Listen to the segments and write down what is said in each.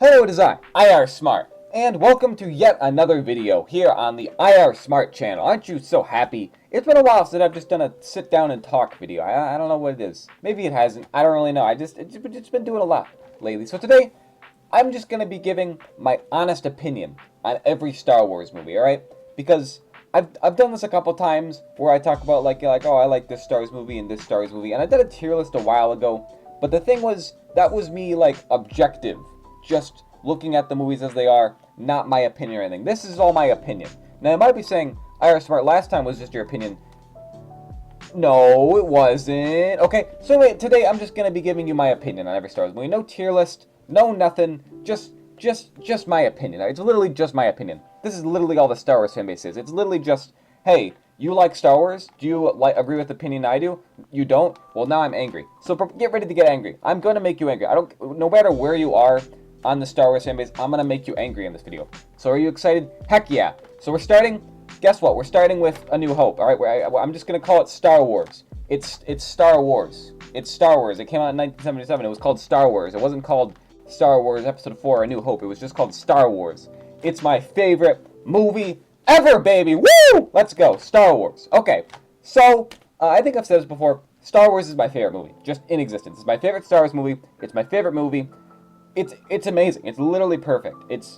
Hello, it is IARESMART, and welcome to yet another video here on the IARESMART channel. Aren't you so happy? It's been a while since I've just done a sit down and talk video. I don't know what it is. Maybe it hasn't. I don't really know. It's been doing a lot lately. So today, I'm just going to be giving my honest opinion on every Star Wars movie, alright? Because I've done this a couple times where I talk about oh, I like this Star Wars movie and this Star Wars movie, and I did a tier list a while ago, but the thing was, that was me objective. Just looking at the movies as they are, not my opinion or anything. This is all my opinion. Now, I might be saying, IARESMART, last time was just your opinion. No, it wasn't. Okay, so wait, today I'm just going to be giving you my opinion on every Star Wars movie. No tier list, no nothing, just my opinion. It's literally just my opinion. This is literally all the Star Wars fanbase is. It's literally just, hey, you like Star Wars? Do you agree with the opinion I do? You don't? Well, now I'm angry. So get ready to get angry. I'm going to make you angry. No matter where you are on the Star Wars fanbase, I'm going to make you angry in this video. So are you excited? Heck yeah. So we're starting, guess what? We're starting with A New Hope, alright? I'm just going to call it Star Wars. It's Star Wars. It's Star Wars. It came out in 1977. It was called Star Wars. It wasn't called Star Wars Episode 4, A New Hope. It was just called Star Wars. It's my favorite movie ever, baby. Woo! Let's go. Star Wars. Okay. So, I think I've said this before. Star Wars is my favorite movie. Just in existence. It's my favorite Star Wars movie. It's my favorite movie. It's amazing. It's literally perfect.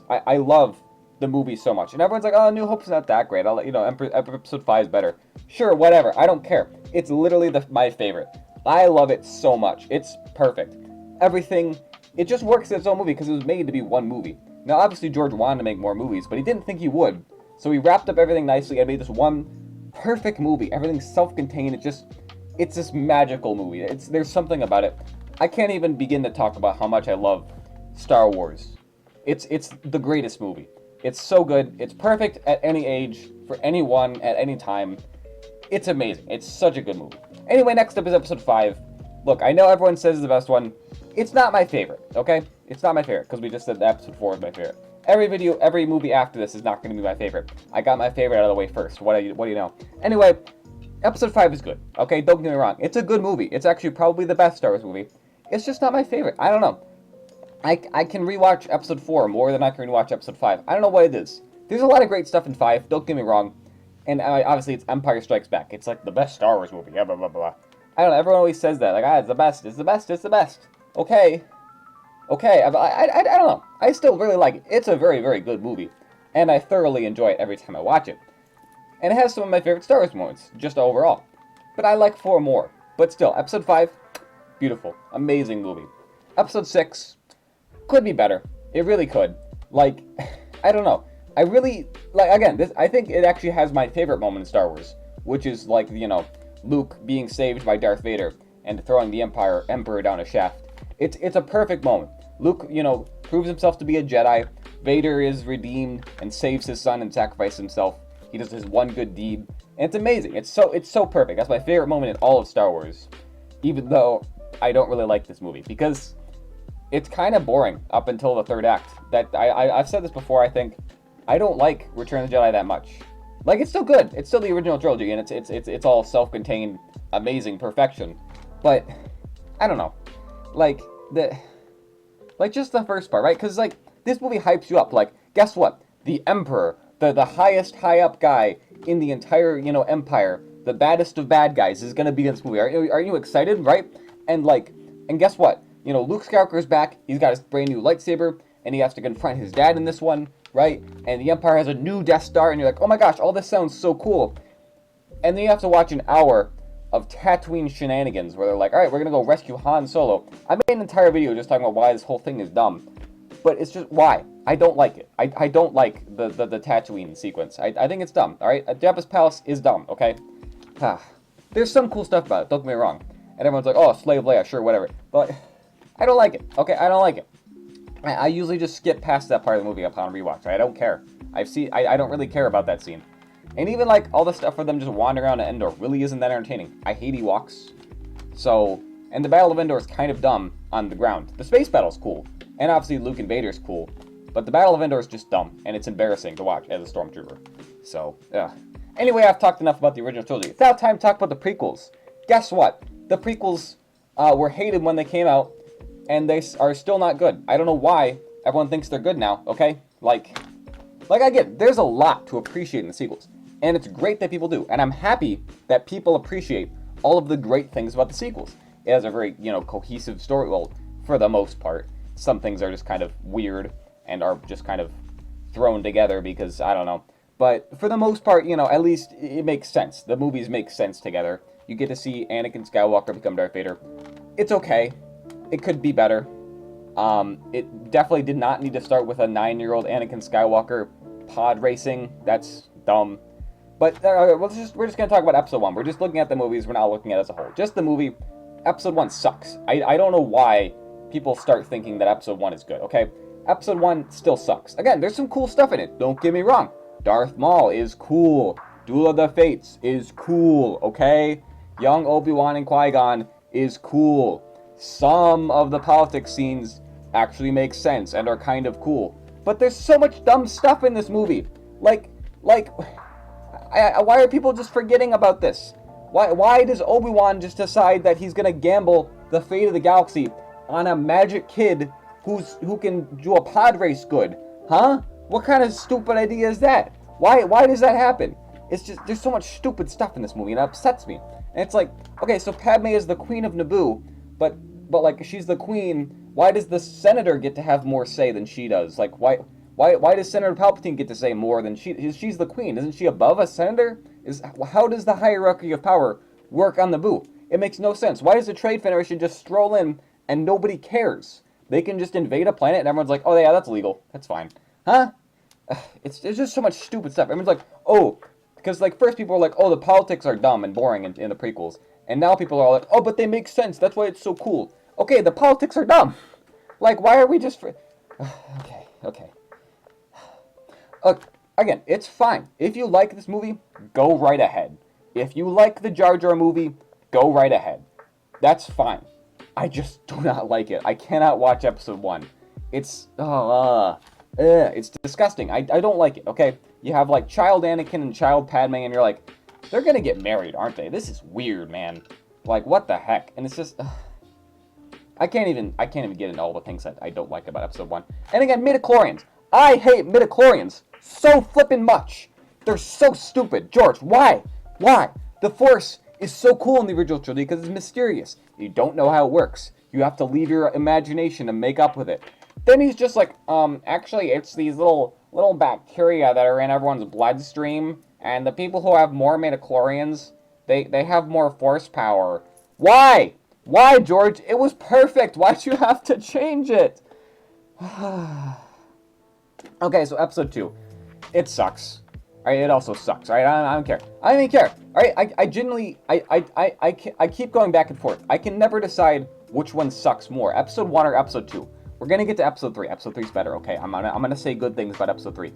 I love the movie so much. And everyone's like, oh, New Hope's not that great. I'll let you know, Episode 5 is better. Sure, whatever. I don't care. It's literally my favorite. I love it so much. It's perfect. Everything, it just works as its own movie because it was made to be one movie. Now, obviously, George wanted to make more movies, but he didn't think he would. So he wrapped up everything nicely and made this one perfect movie. Everything's self-contained. It's this magical movie. There's something about it. I can't even begin to talk about how much I love Star Wars. It's the greatest movie. It's so good. It's perfect at any age, for anyone, at any time. It's amazing. It's such a good movie. Anyway, next up is Episode 5. Look, I know everyone says it's the best one. It's not my favorite, okay? It's not my favorite, because we just said that Episode 4 is my favorite. Every movie after this is not going to be my favorite. I got my favorite out of the way first. What do you know? Anyway, Episode 5 is good, okay? Don't get me wrong. It's a good movie. It's actually probably the best Star Wars movie. It's just not my favorite. I don't know. I can rewatch Episode 4 more than I can rewatch Episode 5. I don't know what it is. There's a lot of great stuff in 5, don't get me wrong. And obviously it's Empire Strikes Back. It's like the best Star Wars movie, blah, blah, blah, blah. I don't know, everyone always says that. It's the best, it's the best, it's the best. Okay, I don't know. I still really like it. It's a very, very good movie. And I thoroughly enjoy it every time I watch it. And it has some of my favorite Star Wars moments, just overall. But I like 4 more. But still, Episode 5, beautiful, amazing movie. Episode 6... could be better. It really could. I don't know. I really, again, I think it actually has my favorite moment in Star Wars, which is, Luke being saved by Darth Vader and throwing the Emperor down a shaft. It's a perfect moment. Luke, proves himself to be a Jedi. Vader is redeemed and saves his son and sacrifices himself. He does his one good deed. And it's amazing. It's so perfect. That's my favorite moment in all of Star Wars. Even though I don't really like this movie, because it's kind of boring up until the third act. I've said this before, I think. I don't like Return of the Jedi that much. It's still good. It's still the original trilogy, and it's all self-contained, amazing perfection. But, I don't know. Just the first part, right? Because, this movie hypes you up. Guess what? The Emperor, the highest high-up guy in the entire, empire, the baddest of bad guys, is going to be in this movie. Are you excited, right? And guess what? Luke Skywalker's back, he's got his brand new lightsaber, and he has to confront his dad in this one, right? And the Empire has a new Death Star, and you're like, oh my gosh, all this sounds so cool. And then you have to watch an hour of Tatooine shenanigans, where they're like, alright, we're gonna go rescue Han Solo. I made an entire video just talking about why this whole thing is dumb. But it's just, why? I don't like it. I don't like the Tatooine sequence. I think it's dumb, alright? Jabba's palace is dumb, okay? There's some cool stuff about it, don't get me wrong. And everyone's like, oh, Slave Leia, sure, whatever. But I don't like it, okay? I don't like it. I usually just skip past that part of the movie upon rewatch. I don't care. I don't really care about that scene. And even, all the stuff for them just wandering around Endor really isn't that entertaining. I hate Ewoks. So, and the Battle of Endor is kind of dumb on the ground. The space battle's cool. And obviously Luke and Vader's cool. But the Battle of Endor is just dumb. And it's embarrassing to watch as a Stormtrooper. So, ugh. Anyway, I've talked enough about the original trilogy. It's now time to talk about the prequels. Guess what? The prequels were hated when they came out. And they are still not good. I don't know why everyone thinks they're good now, okay? Like I get it, there's a lot to appreciate in the sequels. And it's great that people do. And I'm happy that people appreciate all of the great things about the sequels. It has a very, cohesive story. Well, for the most part. Some things are just kind of weird and are just kind of thrown together because, I don't know. But for the most part, at least it makes sense. The movies make sense together. You get to see Anakin Skywalker become Darth Vader. It's okay. It could be better. It definitely did not need to start with a 9-year-old Anakin Skywalker pod racing. That's dumb. But we're just going to talk about Episode 1. We're just looking at the movies. We're not looking at it as a whole. Just the movie. Episode 1 sucks. I don't know why people start thinking that Episode 1 is good, okay? Episode 1 still sucks. Again, there's some cool stuff in it. Don't get me wrong. Darth Maul is cool. Duel of the Fates is cool, okay? Young Obi-Wan and Qui-Gon is cool. Some of the politics scenes actually make sense and are kind of cool. But there's so much dumb stuff in this movie. Why are people just forgetting about this? Why does Obi-Wan just decide that he's gonna gamble the fate of the galaxy on a magic kid who can do a pod race good? Huh? What kind of stupid idea is that? Why does that happen? It's just, there's so much stupid stuff in this movie, and it upsets me. And it's like, okay, so Padme is the queen of Naboo, but like, she's the queen, why does the senator get to have more say than she does? Like, why does Senator Palpatine get to say more than she's the queen? Isn't she above a senator? How does the hierarchy of power work on Naboo? It makes no sense. Why does the Trade Federation just stroll in and nobody cares? They can just invade a planet and everyone's like, oh yeah, that's legal. That's fine. Huh? There's just so much stupid stuff. Everyone's like, oh, because like first people were like, oh, the politics are dumb and boring in the prequels. And now people are like, oh, but they make sense. That's why it's so cool. Okay, the politics are dumb. Like, why are we just... Okay. Again, it's fine. If you like this movie, go right ahead. If you like the Jar Jar movie, go right ahead. That's fine. I just do not like it. I cannot watch Episode 1. It's disgusting. I don't like it, okay? You have, like, child Anakin and child Padme, and you're like, they're gonna get married, aren't they? This is weird, man. Like, what the heck? And it's just... I can't even get into all the things that I don't like about Episode 1. And again, midichlorians. I hate midichlorians so flippin' much. They're so stupid. George, why? Why? The Force is so cool in the original trilogy because it's mysterious. You don't know how it works. You have to leave your imagination to make up with it. Then he's just like, actually, it's these little bacteria that are in everyone's bloodstream, and the people who have more midichlorians, they have more Force power. Why? Why, George? It was perfect. Why'd you have to change it? Okay, so Episode 2. It sucks. Alright, it also sucks. Alright, I don't care. I don't even care. Alright, I genuinely, I keep going back and forth. I can never decide which one sucks more, Episode 1 or Episode 2. We're gonna get to Episode 3. Episode 3's better, okay? I'm gonna say good things about Episode 3.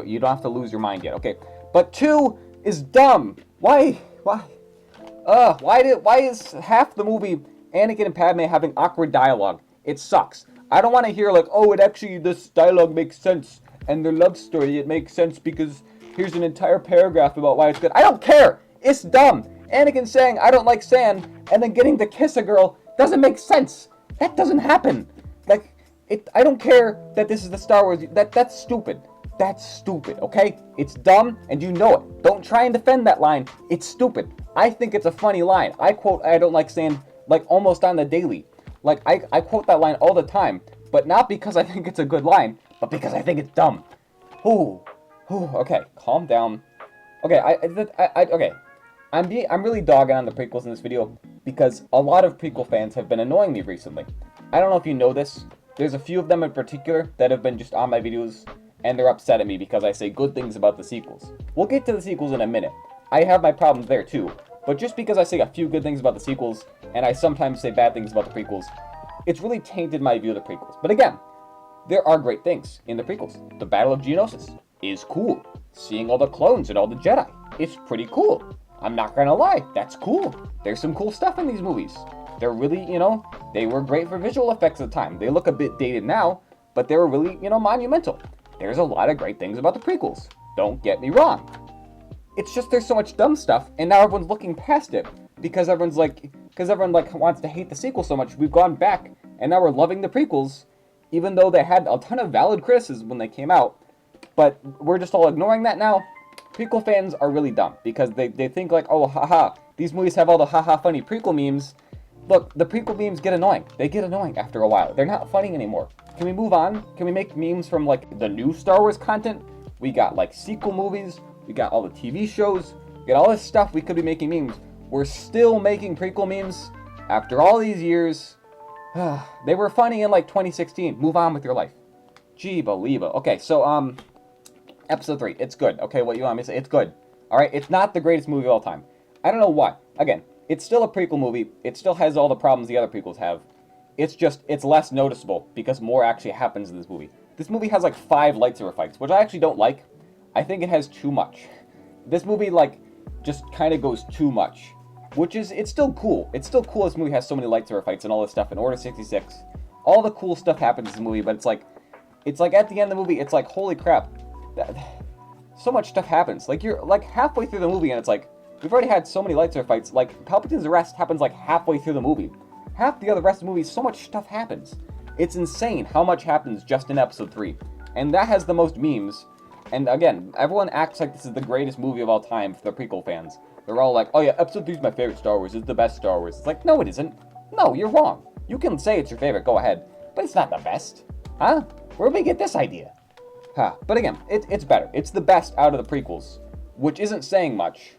You don't have to lose your mind yet, okay? But 2 is dumb. Why is half the movie Anakin and Padme having awkward dialogue? It sucks. I don't want to hear like, oh, this dialogue makes sense, and their love story, it makes sense because here's an entire paragraph about why it's good. I don't care! It's dumb! Anakin saying, I don't like sand, and then getting to kiss a girl doesn't make sense! That doesn't happen! Like, I don't care that this is the Star Wars, that's stupid. That's stupid, okay? It's dumb, and you know it. Don't try and defend that line. It's stupid. I think it's a funny line. I quote, I don't like sand, like, almost on the daily. Like, I quote that line all the time, but not because I think it's a good line, but because I think it's dumb. Okay, calm down. Okay, okay. I'm really dogging on the prequels in this video, because a lot of prequel fans have been annoying me recently. I don't know if you know this. There's a few of them in particular that have been just on my videos, and they're upset at me because I say good things about the sequels. We'll get to the sequels in a minute. I have my problems there too, but just because I say a few good things about the sequels, and I sometimes say bad things about the prequels, it's really tainted my view of the prequels. But again, there are great things in the prequels. The Battle of Geonosis is cool. Seeing all the clones and all the Jedi, it's pretty cool. I'm not gonna lie, that's cool. There's some cool stuff in these movies. They're really, they were great for visual effects at the time. They look a bit dated now, but they were really, monumental. There's a lot of great things about the prequels. Don't get me wrong. It's just there's so much dumb stuff, and now everyone's looking past it because everyone wants to hate the sequel so much. We've gone back, and now we're loving the prequels, even though they had a ton of valid criticism when they came out, but we're just all ignoring that now. Prequel fans are really dumb, because they think like, oh, haha, these movies have all the haha funny prequel memes. Look, the prequel memes get annoying. They get annoying after a while. They're not funny anymore. Can we move on? Can we make memes from, like, the new Star Wars content? We got, like, sequel movies. We got all the TV shows. We got all this stuff we could be making memes. We're still making prequel memes after all these years. They were funny in, like, 2016. Move on with your life. Gee, believe it. Okay, so, Episode 3. It's good. Okay, what you want me to say? It's good. Alright, it's not the greatest movie of all time. I don't know why. Again, it's still a prequel movie. It still has all the problems the other prequels have. It's just, it's less noticeable because more actually happens in this movie. This movie has like 5 lightsaber fights, which I actually don't like. I think it has too much. This movie, like, just kind of goes too much. Which is, it's still cool. It's still cool this movie has so many lightsaber fights and all this stuff in Order 66. All the cool stuff happens in this movie, but it's like at the end of the movie, it's like, holy crap. So much stuff happens. Like, you're like halfway through the movie and it's like, we've already had so many lightsaber fights. Like, Palpatine's arrest happens like halfway through the movie. Half the other rest of the movie, so much stuff happens. It's insane how much happens just in Episode 3. And that has the most memes. And again, everyone acts like this is the greatest movie of all time for the prequel fans. They're all like, oh yeah, Episode 3 is my favorite Star Wars. It's the best Star Wars. It's like, no, it isn't. No, you're wrong. You can say it's your favorite, go ahead. But it's not the best. Huh? Where'd we get this idea? Huh. But again, it's better. It's the best out of the prequels. Which isn't saying much.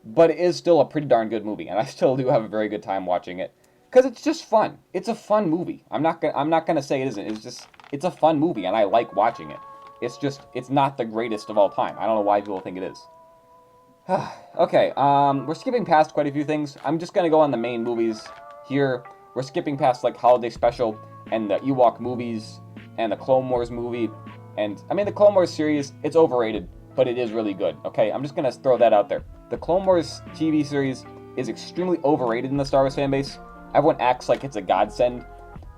But it is still a pretty darn good movie. And I still do have a very good time watching it. Because it's just fun. It's a fun movie. I'm not gonna say it isn't. It's a fun movie, and I like watching it. It's not the greatest of all time. I don't know why people think it is. Okay, we're skipping past quite a few things. I'm just gonna go on the main movies here. We're skipping past, like, Holiday Special, and the Ewok movies, and the Clone Wars movie, and, I mean, the Clone Wars series, it's overrated, but it is really good, okay? I'm just gonna throw that out there. The Clone Wars TV series is extremely overrated in the Star Wars fanbase. Everyone acts like it's a godsend.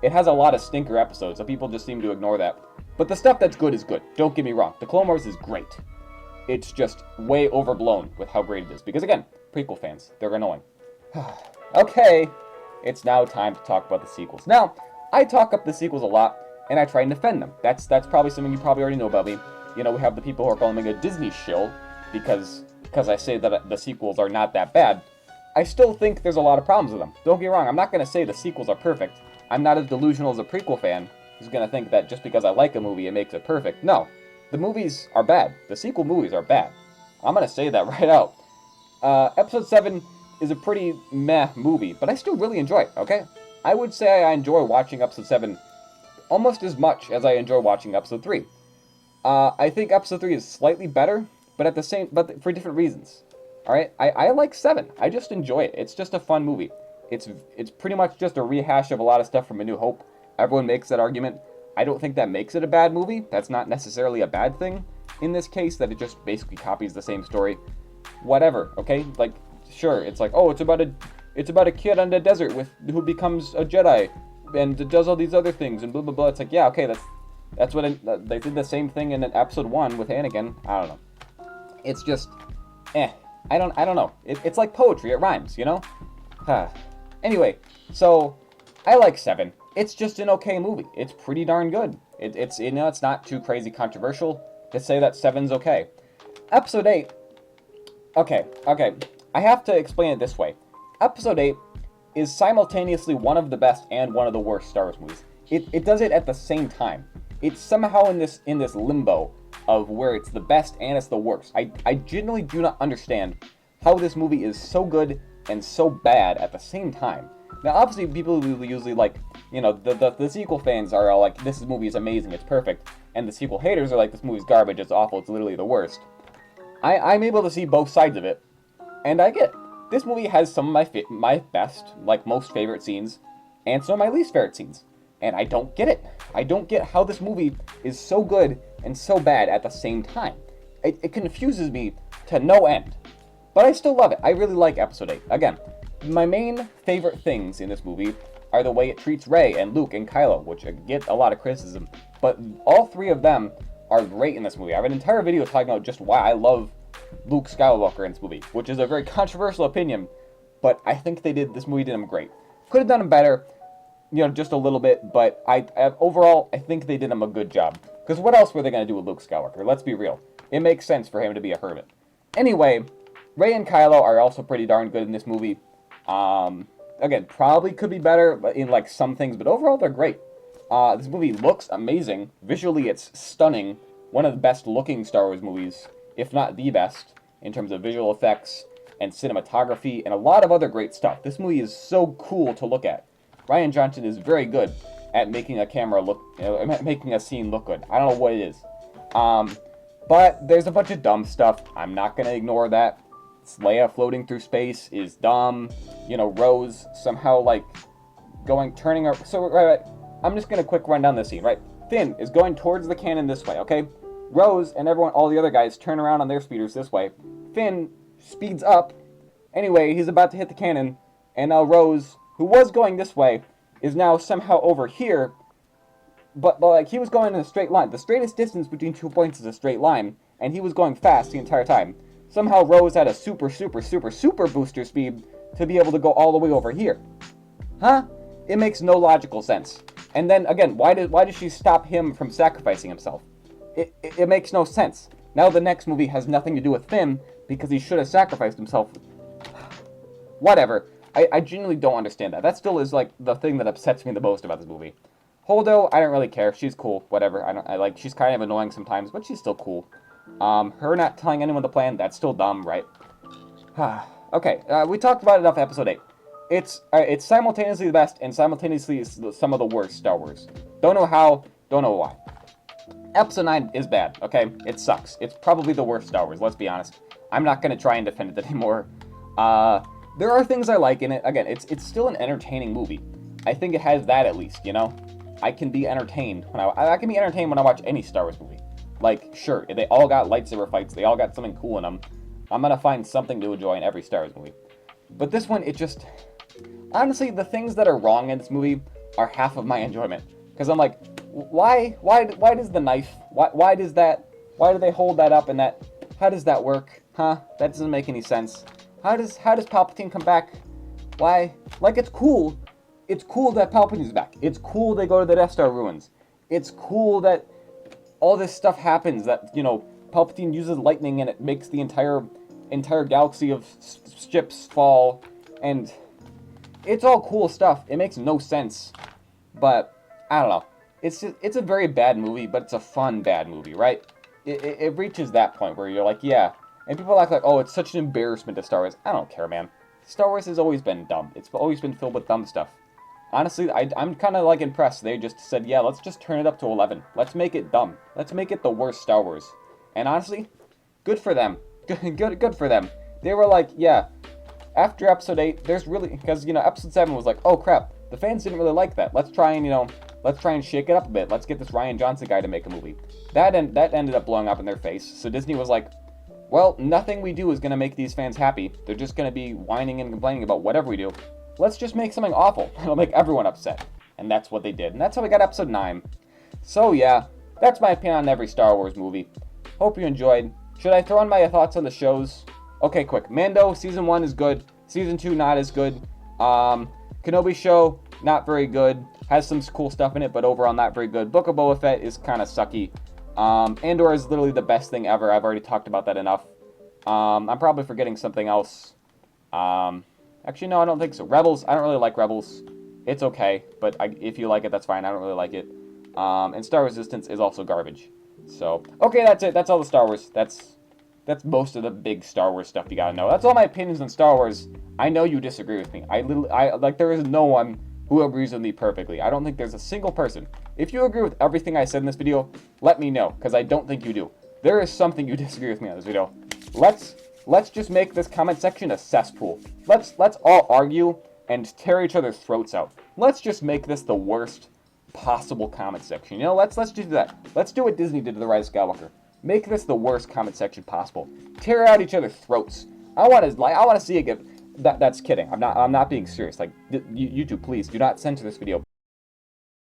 It has a lot of stinker episodes, so people just seem to ignore that. But the stuff that's good is good. Don't get me wrong. The Clone Wars is great. It's just way overblown with how great it is. Because again, prequel fans, they're annoying. Okay, it's now time to talk about the sequels. Now, I talk up the sequels a lot, and I try and defend them. That's probably something you probably already know about me. You know, we have the people who are calling me a Disney shill, because I say that the sequels are not that bad. I still think there's a lot of problems with them. Don't get me wrong, I'm not going to say the sequels are perfect. I'm not as delusional as a prequel fan who's going to think that just because I like a movie it makes it perfect. No, the movies are bad. The sequel movies are bad. I'm going to say that right out. Episode 7 is a pretty meh movie, but I still really enjoy it, okay? I would say I enjoy watching Episode 7 almost as much as I enjoy watching Episode 3. I think Episode 3 is slightly better, but for different reasons. Alright, I like 7. I just enjoy it. It's just a fun movie. It's pretty much just a rehash of a lot of stuff from A New Hope. Everyone makes that argument. I don't think that makes it a bad movie. That's not necessarily a bad thing in this case, that it just basically copies the same story. Whatever, okay? Like, sure, it's like, oh, it's about a kid on the desert who becomes a Jedi and does all these other things and blah blah blah. It's like, yeah, okay, that's what they did the same thing in Episode 1 with Anakin. I don't know. It's just, I don't know. It's like poetry. It rhymes, you know? Anyway, so I like 7. It's just an okay movie. It's pretty darn good. It's you know, it's not too crazy controversial to say that 7's okay. Episode 8. Okay. I have to explain it this way. Episode 8 is simultaneously one of the best and one of the worst Star Wars movies. It does it at the same time. It's somehow in this limbo of where it's the best and it's the worst. I genuinely do not understand how this movie is so good and so bad at the same time. Now, obviously, people usually like, you know, the sequel fans are all like, this movie is amazing, it's perfect. And the sequel haters are like, this movie's garbage, it's awful, it's literally the worst. I'm able to see both sides of it, and I get it. This movie has some of my best, like most favorite scenes, and some of my least favorite scenes. And I don't get it. I don't get how this movie is so good and so bad at the same time. It confuses me to no end. But I still love it. I really like Episode 8. Again, my main favorite things in this movie are the way it treats Rey and Luke and Kylo, which get a lot of criticism. But all 3 of them are great in this movie. I have an entire video talking about just why I love Luke Skywalker in this movie, which is a very controversial opinion, but I think this movie did him great. Could have done him better. just a little bit, but overall, I think they did him a good job. Because what else were they going to do with Luke Skywalker? Let's be real. It makes sense for him to be a hermit. Anyway, Rey and Kylo are also pretty darn good in this movie. Again, probably could be better in, like, some things, but overall, they're great. This movie looks amazing. Visually, it's stunning. One of the best-looking Star Wars movies, if not the best, in terms of visual effects and cinematography and a lot of other great stuff. This movie is so cool to look at. Rian Johnson is very good at making making a scene look good. I don't know what it is. But there's a bunch of dumb stuff. I'm not going to ignore that. Leia floating through space is dumb. Rose somehow, like, turning her... So, right, I'm just going to quick run down this scene, right? Finn is going towards the cannon this way, okay? Rose and all the other guys turn around on their speeders this way. Finn speeds up. Anyway, he's about to hit the cannon. And now Rose, who was going this way, is now somehow over here. But like, he was going in a straight line. The straightest distance between 2 points is a straight line. And he was going fast the entire time. Somehow Rose had a super booster speed to be able to go all the way over here. Huh? It makes no logical sense. And then, again, why did she stop him from sacrificing himself? It makes no sense. Now the next movie has nothing to do with Finn, because he should have sacrificed himself. Whatever. I genuinely don't understand that. That still is, like, the thing that upsets me the most about this movie. Holdo, I don't really care. She's cool. Whatever. She's kind of annoying sometimes, but she's still cool. Her not telling anyone the plan, that's still dumb, right? Okay, we talked about enough episode 8. It's simultaneously the best and simultaneously some of the worst Star Wars. Don't know how, don't know why. Episode 9 is bad, okay? It sucks. It's probably the worst Star Wars, let's be honest. I'm not going to try and defend it anymore. There are things I like in it. Again, it's still an entertaining movie. I think it has that at least, I can be entertained when I can be entertained when I watch any Star Wars movie. Like, sure, they all got lightsaber fights, they all got something cool in them. I'm going to find something to enjoy in every Star Wars movie. But this one, it just... Honestly, the things that are wrong in this movie are half of my enjoyment. Because I'm like, why does the knife, why do they hold that up and that, how does that work? Huh? That doesn't make any sense. How does Palpatine come back? Why? Like, it's cool that Palpatine's back. It's cool they go to the Death Star ruins. It's cool that all this stuff happens, that, Palpatine uses lightning and it makes the entire galaxy of ships fall, and it's all cool stuff. It makes no sense, but I don't know. It's a very bad movie, but it's a fun bad movie, right? It reaches that point where you're like, yeah, and people act like, oh, it's such an embarrassment to Star Wars. I don't care, man. Star Wars has always been dumb. It's always been filled with dumb stuff. Honestly, I'm kind of, like, impressed. They just said, yeah, let's just turn it up to 11. Let's make it dumb. Let's make it the worst Star Wars. And honestly, good for them. Good for them. They were like, yeah, after episode 8, there's really... Because, episode 7 was like, oh, crap, the fans didn't really like that. Let's try and shake it up a bit. Let's get this Rian Johnson guy to make a movie. That ended up blowing up in their face. So Disney was like, well, nothing we do is going to make these fans happy. They're just going to be whining and complaining about whatever we do. Let's just make something awful. It'll make everyone upset. And that's what they did. And that's how we got episode 9. So yeah, that's my opinion on every Star Wars movie. Hope you enjoyed. Should I throw in my thoughts on the shows? Okay, quick. Mando, season 1 is good. Season 2, not as good. Kenobi show, not very good. Has some cool stuff in it, but overall not very good. Book of Boba Fett is kind of sucky. Andor is literally the best thing ever. I've already talked about that enough. I'm probably forgetting something else. Actually, no, I don't think so. Rebels, I don't really like Rebels. It's okay, but if you like it, that's fine. I don't really like it. And Star Resistance is also garbage. So, okay, that's it. That's all the Star Wars. That's most of the big Star Wars stuff you gotta know. That's all my opinions on Star Wars. I know you disagree with me. There is no one who agrees with me perfectly. I don't think there's a single person. If you agree with everything I said in this video, let me know, because I don't think you do. There is something you disagree with me on this video. Let's just make this comment section a cesspool. Let's all argue and tear each other's throats out. Let's just make this the worst possible comment section. Let's just do that. Let's do what Disney did to The Rise of Skywalker. Make this the worst comment section possible. Tear out each other's throats. I want to see it get... That's kidding. I'm not being serious. Like, YouTube, please do not censor this video.